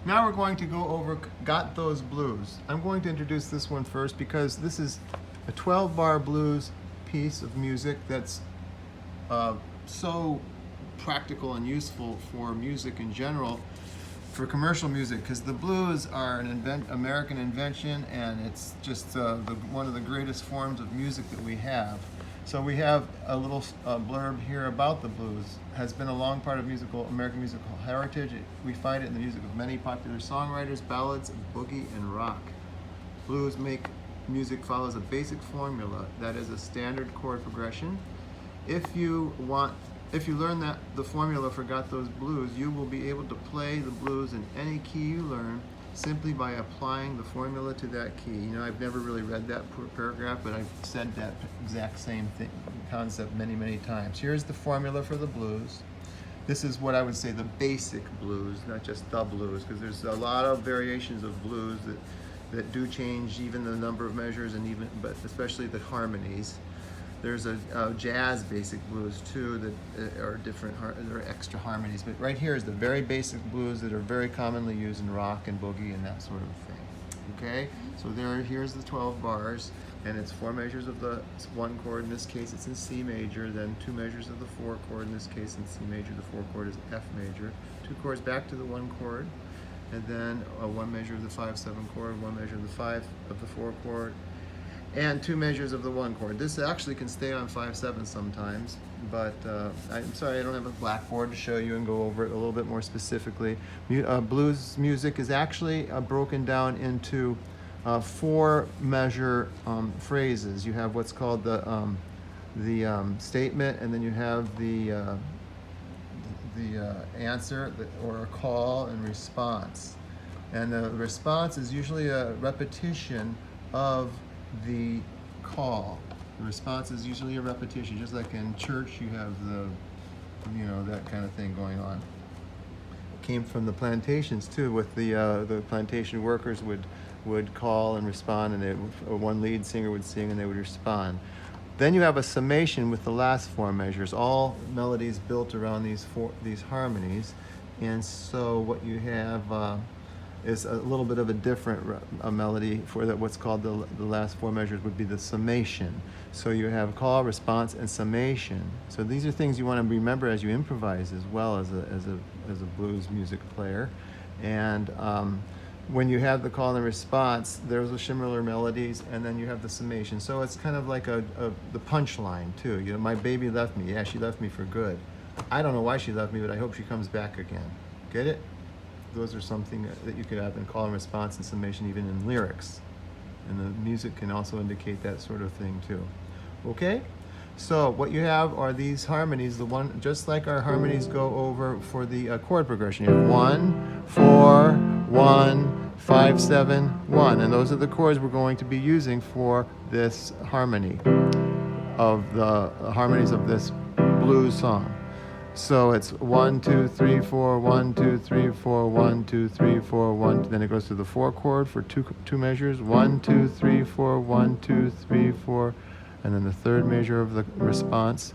Now we're going to go over Got Those Blues. I'm going to introduce this one first because this is a 12-bar blues piece of music that's so practical and useful for music in general, for commercial music, because the blues are an American invention, and it's just one of the greatest forms of music that we have. So we have a little blurb here about the blues. Has been a long part of American musical heritage. We find it in the music of many popular songwriters, ballads of boogie and rock. Blues music follows a basic formula, that is a standard chord progression. If you learn the formula for Got Those Blues, you will be able to play the blues in any key you learn simply by applying the formula to that key. You know, I've never really read that paragraph, but I've said that exact same concept many, many times. Here's the formula for the blues. This is what I would say the basic blues, not just the blues, because there's a lot of variations of blues that do change even the number of measures, but especially the harmonies. There's a jazz basic blues too that are different, there are extra harmonies. But right here is the very basic blues that are very commonly used in rock and boogie and that sort of thing. Okay, so here's the 12 bars, and it's 4 measures of the 1 chord. In this case, it's in C major. Then 2 measures of the 4 chord. In this case, in C major, the 4 chord is F major. 2 chords back to the 1 chord, and then 1 measure of the 5/7 chord, 1 measure of the 5 of the 4 chord, and 2 measures of the 1 chord. This actually can stay on 5/7 sometimes, but I'm sorry I don't have a blackboard to show you and go over it a little bit more specifically. Blues music is actually broken down into 4 measure phrases. You have what's called the statement, and then you have the answer, or a call and response. And the response is usually a repetition of the call. The response is usually a repetition, just like in church you have that kind of thing going on. It came from the plantations too, with the plantation workers would call and respond, and one lead singer would sing and they would respond. Then you have a summation with the last 4 measures, all melodies built around these harmonies. And so what you have is a little bit of a different melody for what's called the last 4 measures would be the summation. So you have call, response, and summation. So these are things you want to remember as you improvise as well as a blues music player. And when you have the call and response, there's a similar melodies, and then you have the summation. So it's kind of like the punchline too. You know, my baby left me. Yeah, she left me for good. I don't know why she left me, but I hope she comes back again. Get it? Those are something that you could have in call and response and summation, even in lyrics. And the music can also indicate that sort of thing too. Okay? So what you have are these harmonies, just like our harmonies go over for the chord progression. You have 1, 4, 1, 5/7, 1. And those are the chords we're going to be using for this harmony of the harmonies of this blues song. So it's 1, 2, 3, 4, 1, 2, 3, 4, 1, 2, 3, 4, 1. Then it goes to the 4 chord for two measures. 1, 2, 3, 4, 1, 2, 3, 4. And then the 3rd measure of the response,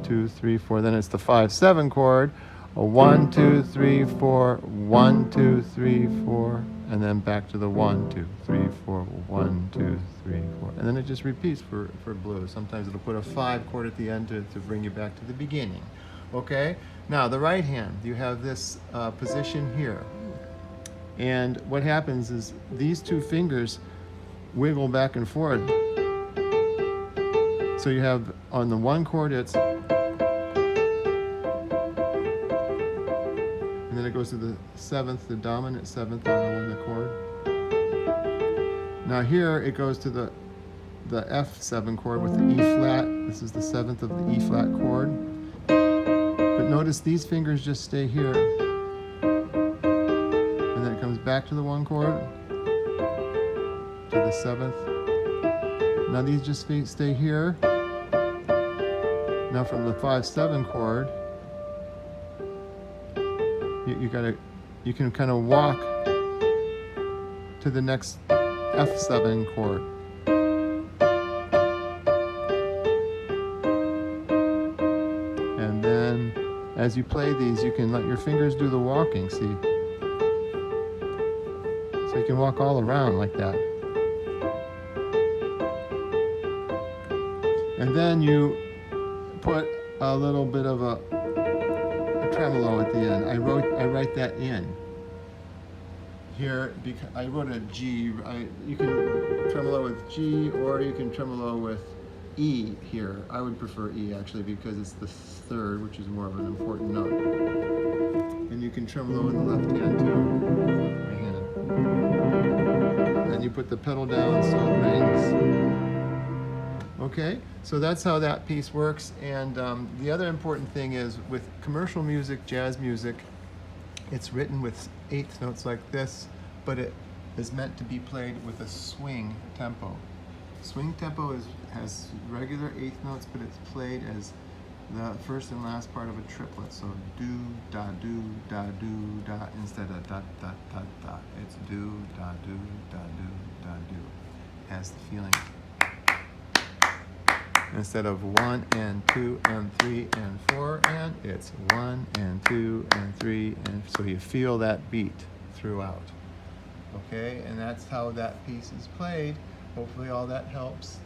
2, 3, 4. Then it's the 5/7 chord. 1, 2, 3, 4, 1, 2, 3, 4. And then back to the 1, 2, 3, 4, 1, 2, 3, 4. And then it just repeats for blues. Sometimes it'll put a 5 chord at the end to bring you back to the beginning. Okay, now the right hand, you have this position here. And what happens is these 2 fingers wiggle back and forth. So you have on the 1 chord, and then it goes to the 7th, the dominant 7th on the chord. Now here it goes to the F7 chord with the E flat. This is the 7th of the E flat chord. But notice these fingers just stay here. And then it comes back to the 1 chord, to the 7th. Now these just stay here. Now from the 5/7 chord, you can kind of walk to the next F7 chord. And then as you play these, you can let your fingers do the walking, see? So you can walk all around like that. And then you put a little bit of a tremolo at the end. I write that in here because I wrote a G. You can tremolo with G or you can tremolo with E here. I would prefer E actually because it's the third, which is more of an important note. And you can tremolo in the left hand too. Right hand. And you put the pedal down so it rings. Okay, so that's how that piece works. And the other important thing is with commercial music, jazz music, it's written with eighth notes like this, but it is meant to be played with a swing tempo. Swing tempo has regular eighth notes, but it's played as the first and last part of a triplet. So do, da, instead of da, da, da, da. It's do, da, do, da, do, da, do. Has the feeling. Instead of 1 and 2 and 3 and 4 and, it's 1 and 2 and 3 and so you feel that beat throughout. Okay, and that's how that piece is played. Hopefully all that helps.